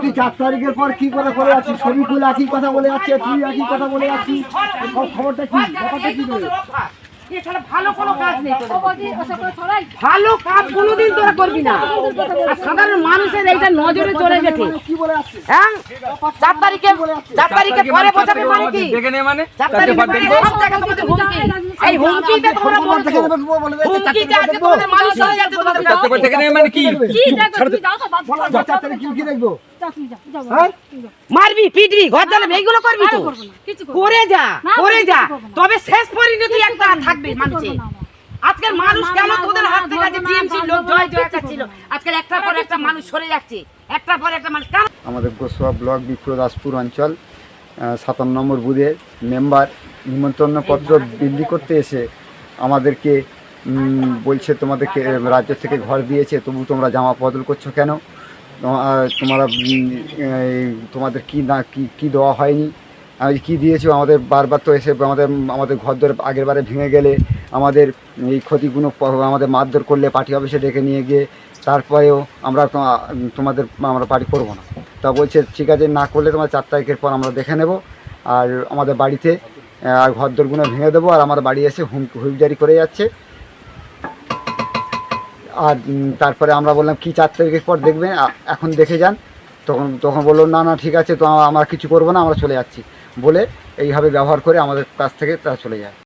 তুই 4 তারিখের পর কি করে করে আছিস? শরীফুল একই কথা বলে যাচ্ছে, তুই একই কথা বলে যাচ্ছিস। খবরটা কি? ব্যাপারটা কি? ভালো কোনো কাজ নেই, ভালো কাজ কোনোদিন তোরা করবি না। আর সাধারণ মানুষের এইটা নজরে চলে গেছে। হ্যাঁ, 4 তারিখে পরে বোঝাবে মানে কি? 4 তারিখে পরে সব জায়গা থেকে হুমকি। এই হুমকিতে তোমরা বলছো, হুমকিতে আজকে তোমাদের মানুষ চলে যাচ্ছে তোমাদের কাছে। মানে কি? মারবি, পিটবি, ঘর জ্বালাবি, এইগুলো করবি তো? করে যা, করে যা, তবে শেষ পরিণতি একটা থাকবে মানুষের। আজকের মানুষ কেন তোদের হাত থেকে যে টিএমসি লোক জয় জয় ছিল, আজকের একটার পর একটা মানুষ সরে যাচ্ছে, একটার পর একটা মানুষ কেন? আমাদের গোসবা ব্লক বিপ্রদাসপুর অঞ্চল 57 নম্বর বুথের মেম্বার নিমন্ত্রণ পত্র বিলি করতে এসে আমাদেরকে বলছে তোমাদেরকে রাজ্য থেকে ঘর দিয়েছে, তবু তোমরা জামা বদল করছো কেন? তোমরা তোমাদের কি না কি দেওয়া হয়নি, কি দিয়েছো? আমাদের বারবার তো এসে আমাদের ঘর ধরে আগের বারে ভেঙে গেলে আমাদের এই ক্ষতিগুলো আমাদের মারধর করলে পার্টি অফিসে ডেকে নিয়ে গিয়ে তারপরেও আমরা পার্টি করবো না। তা বলছে ঠিক আছে, না করলে তোমার 4 তারিখের পর আমরা দেখে নেব, আর আমাদের বাড়িতে ঘর দরগুলো ভেঙে দেবো, আর আমার বাড়ি এসে হুইপজারি করে যাচ্ছে। আর তারপরে আমরা বললাম কি 4 তারিখের পর দেখবেন, এখন দেখে যান। তখন বললো না ঠিক আছে, তো আমরা কিছু করবো না, আমরা চলে যাচ্ছি বলে এইভাবে ব্যবহার করে আমাদের কাছ থেকে তারা চলে যায়।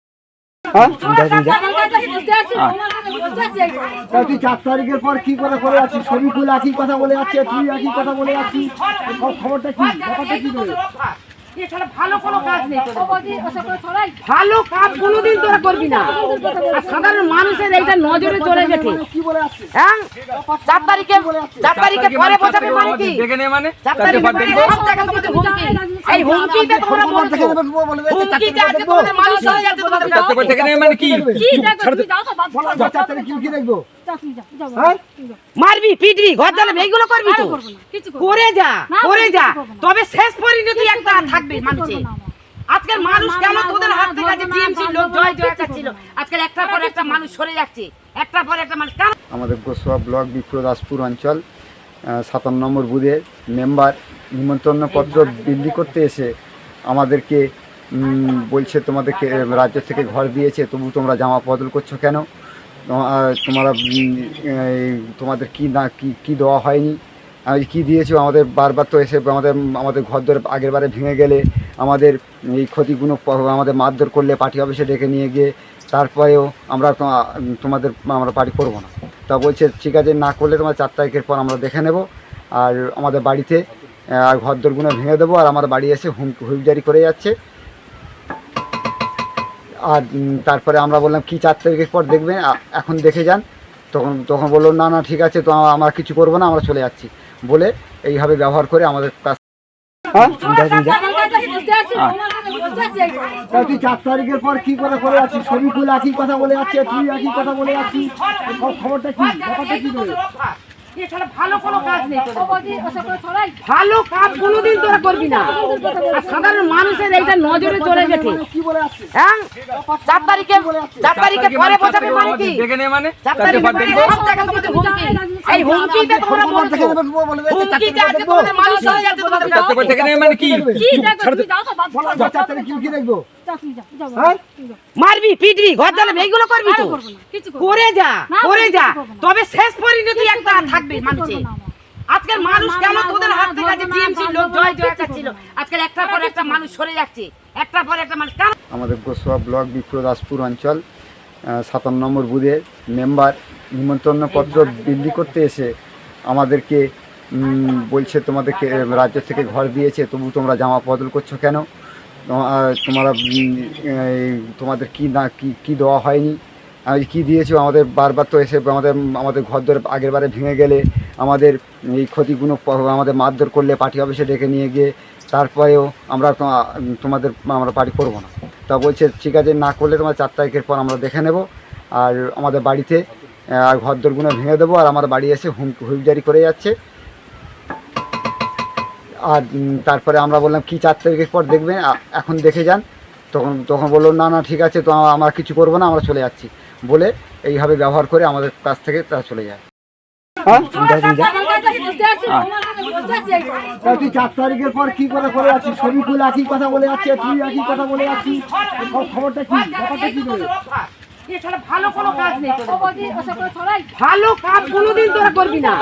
তুই 4 তারিখের পর কি করে করে আছিস? শরীফুল একই কথা বলে যাচ্ছে, তুই একই কথা বলে যাচ্ছিস। খবরটা কি? ব্যাপারটা কি? ভালো কোনো কাজ নেই, ভালো কাজ কোনোদিন তোরা করবি না। আর সাধারণ মানুষের এইটা নজরে চলে গেছে। হ্যাঁ, 4 তারিখে পরে বোঝাবে মানে কি? 4 তারিখে পরে সব জায়গা থেকে হুমকি। এই হুমকিতে তোমরা বলছো, হুমকিতে আজকে তোমাদের মানুষ চলে যাচ্ছে তোমাদের কাছে। মানে কি? মারবি, পিটবি, ঘর জ্বালাবি, এইগুলো করবি তো? করে যা, করে যা, তবে শেষ পরিণতি একটা থাকবে মানুষের। আজকের মানুষ কেন তোদের হাত থেকে যে টিএমসি লোক জয় জয় ছিল, আজকের একটার পর একটা মানুষ সরে যাচ্ছে, একটার পর একটা মানুষ কেন? আমাদের গোসবা ব্লক বিপ্রদাসপুর অঞ্চল 57 নম্বর বুথের মেম্বার নিমন্ত্রণ পত্র বিলি করতে এসে আমাদেরকে বলছে তোমাদেরকে রাজ্য থেকে ঘর দিয়েছে, তবু তোমরা জামা বদল করছো কেন? তোমাদের কি না কি দেওয়া হয়নি, কি দিয়েছো? আমাদের বারবার তো এসে আমাদের ঘর ধরে আগের বারে ভেঙে গেলে আমাদের এই ক্ষতিগুলো আমাদের মারধর করলে পার্টি অফিসে ডেকে নিয়ে গিয়ে তারপরেও আমরা পার্টি করবো না। তা বলছে ঠিক আছে, না করলে তোমার 4 তারিখের পর আমরা দেখে নেব, আর আমাদের বাড়িতে ঘর দরগুলো ভেঙে দেবো, আর আমার বাড়ি এসে হুইপজারি করে যাচ্ছে। আর তারপরে আমরা বললাম কি 4 তারিখের পর দেখবেন, এখন দেখে যান। তখন বললো না ঠিক আছে, তো আমরা কিছু করবো না, আমরা চলে যাচ্ছি বলে এইভাবে ব্যবহার করে আমাদের কাছ। তুই 4 তারিখের পর কি করে করে আছিস? শরীফুল একই কথা বলে যাচ্ছে, তুই একই কথা বলে যাচ্ছিস। খবরটা কি? ব্যাপারটা কি? ভালো কোনো কাজ নেই, ভালো কাজ কোনোদিন তোরা করবি না। আর সাধারণ মানুষের এইটা নজরে চলে গেছে। হ্যাঁ, 4 তারিখে পরে বোঝাবে মানে কি? 4 তারিখে পরে সব জায়গা থেকে হুমকি। এই হুমকিতে তোমরা বলছো, হুমকিতে আজকে তোমাদের মানুষ চলে যাচ্ছে তোমাদের কাছে। মানে কি? মারবি, পিটবি, ঘর জ্বালাবি, এইগুলো করবি তো? করে যা, করে যা, তবে শেষ পরিণতি একটা থাকবে মানুষের। আজকের মানুষ কেন তোদের হাত থেকে যে টিএমসি লোক জয় জয় ছিল, আজকের একটার পর একটা মানুষ সরে যাচ্ছে, একটার পর একটা মানুষ কেন? আমাদের গোসবা ব্লক বিপ্রদাসপুর অঞ্চল 57 নম্বর বুথের মেম্বার নিমন্ত্রণ পত্র বিলি করতে এসে আমাদেরকে বলছে তোমাদেরকে রাজ্য থেকে ঘর দিয়েছে, তবু তোমরা জামা বদল করছো কেন? তোমাদের কি না কি দেওয়া হয়নি, কি দিয়েছো? আমাদের বারবার তো এসে আমাদের ঘর ধরে আগের বারে ভেঙে গেলে আমাদের এই ক্ষতিগুলো আমাদের মারধর করলে পার্টি অফিসে ডেকে নিয়ে গিয়ে তারপরেও আমরা পার্টি করবো না। তা বলছে ঠিক আছে, না করলে তোমার 4 তারিখের পর আমরা দেখে নেব, আর আমাদের বাড়িতে ঘর দরগুলো ভেঙে দেবো, আর আমার বাড়ি এসে হুইপজারি করে যাচ্ছে। আর তারপরে আমরা বললাম কি 4 তারিখের পর দেখবেন, এখন দেখে যান। তখন বললো না ঠিক আছে, তো আমরা কিছু করবো না, আমরা চলে যাচ্ছি বলে এইভাবে ব্যবহার করে আমাদের কাছ থেকে তারা চলে যায়। তুই 4 তারিখের পর কি করে করে আছিস? শরীফুল একই কথা বলে যাচ্ছে, তুই একই কথা বলে যাচ্ছিস। খবরটা কি? ব্যাপারটা কি বলে? এছাড়া ভালো কোনো কাজ নেই তোদের। ভালো কাজ কোনোদিন তোরা করবি না।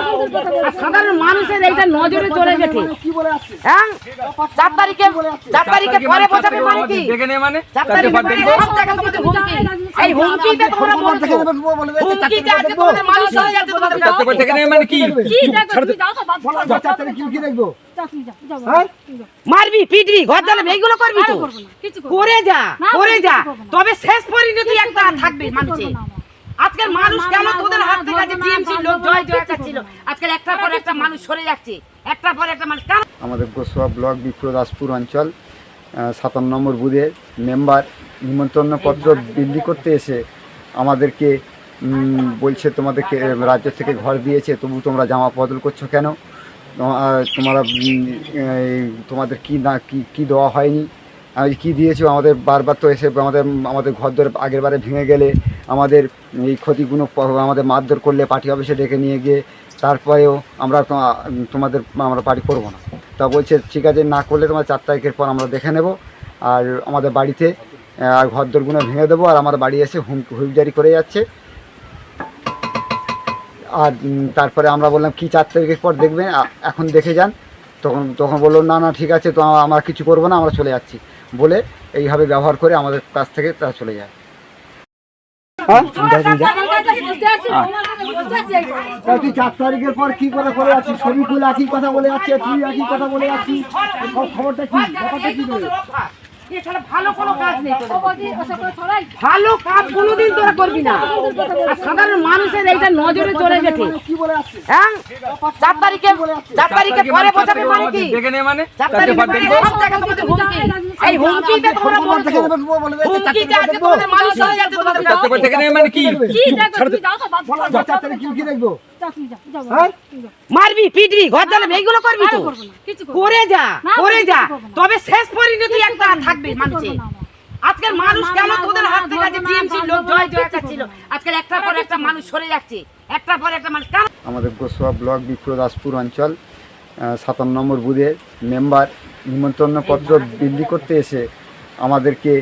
আর সাধারণ মানুষের এইটা নজরে চলে গেছে। কি বলে যাচ্ছে? হ্যাঁ 4 তারিখে পরে বোঝাবে মানে কি? 4 তারিখে সব জায়গা থেকে হুমকি। এই হুমকিতে তোমরা বলছো। হুমকিতে আজকে তোমাদের মানুষ চলে যাচ্ছে তোমাদের কাছ থেকে। কি দেখবো? হ্যাঁ? মারবি পিটবি ঘর জ্বালাবি এইগুলো করবি তো করে যা তবে শেষ পরিণতি একটা থাকবে মানুষে। আজকের মানুষ কেন তোদের হাত থেকে যে টিএমসি লোক জয় চাচ্ছিল আজকের একটার পর একটা মানুষ সরে যাচ্ছে, একটার পর একটা মানুষ কেন? আমাদের গোসবা ব্লক বিপ্রদাসপুর অঞ্চল 57 নম্বর বুথের মেম্বার নিমন্ত্রণপত্র বিলি করতে এসে আমাদেরকে বলছে তোমাদেরকে রাজ্য থেকে ঘর দিয়েছে, তবু তোমরা জামা বদল করছো কেন? তোমরা তোমাদের কি না কি দেওয়া হয়নি, কি দিয়েছো? আমাদের বারবার তো এসে আমাদের ঘর দর আগের বারে ভেঙে গেলে আমাদের এই ক্ষতিগুলো আমাদের মারধর করলে পার্টি অফিসে ডেকে নিয়ে গিয়ে তারপরেও আমরা আমরা পার্টি করবো না। তা বলছে ঠিক আছে, না করলে তোমার 4 তারিখের পর আমরা দেখে নেব আর আমাদের বাড়িতে ঘর দরগুলো ভেঙে দেবো। আর আমার বাড়ি এসে হুইলজারি করে যাচ্ছে। আর তারপরে আমরা বললাম কি 4 তারিখের পর দেখবেন, এখন দেখে যান। তখন বললো না ঠিক আছে, তো আমরা কিছু করবো না, আমরা চলে যাচ্ছি বলে এইভাবে ব্যবহার করে আমাদের কাছ থেকে তারা চলে যায়। তুই 4 তারিখের পর কি করে করে আছিস? শরীফুল একই কথা বলে যাচ্ছে, তুই একই কথা বলে যাচ্ছিস। খবরটা কি? ব্যাপারটা কি বলে? এছাড়া ভালো কোনো কাজ নেই তোদের। ভালো কাজ কোনোদিন তোরা করবি না। আর সাধারণ মানুষের এইটা নজরে চলে গেছে। কি বলে যাচ্ছে? হ্যাঁ 4 তারিখে পরে বোঝাবে মানে কি? 4 তারিখে সব জায়গা থেকে হুমকি। এই হুমকিতে তোমরা বলছো। হুমকিতে আজকে তোমাদের মানুষ চলে যাচ্ছে তোমাদের কাছ থেকে। কি দেখবো? হ্যাঁ? মারবি পিটবি ঘর জ্বালাবি এইগুলো করবি তো করে যা তবে শেষ পরিণতি একটা থাকবে মানুষে। আজকের মানুষ কেন তোদের হাত থেকে যে টিএমসি লোক জয় চাচ্ছিল আজকের একটার পর একটা মানুষ সরে যাচ্ছে, একটার পর একটা মানুষ কেন? আমাদের গোসবা ব্লক বিপ্রদাসপুর অঞ্চল 57 নম্বর বুথের মেম্বার নিমন্ত্রণপত্র বিলি করতে এসে আমাদেরকে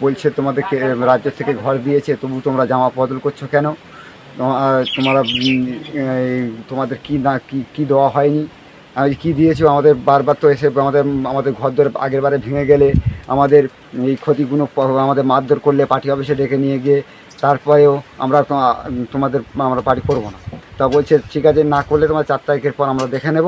বলছে তোমাদেরকে রাজ্য থেকে ঘর দিয়েছে, তবু তোমরা জামা বদল করছো কেন? তোমাদের কি না কি দেওয়া হয়নি, কি দিয়েছো? আমাদের বারবার তো এসে আমাদের ঘর দর আগের বারে ভেঙে গেলে আমাদের এই ক্ষতিগুলো আমাদের মারধর করলে পার্টি অফিসে ডেকে নিয়ে গিয়ে তারপরেও আমরা আমরা পার্টি করবো না। তা বলছে ঠিক আছে, না করলে তোমার 4 তারিখের পর আমরা দেখে নেব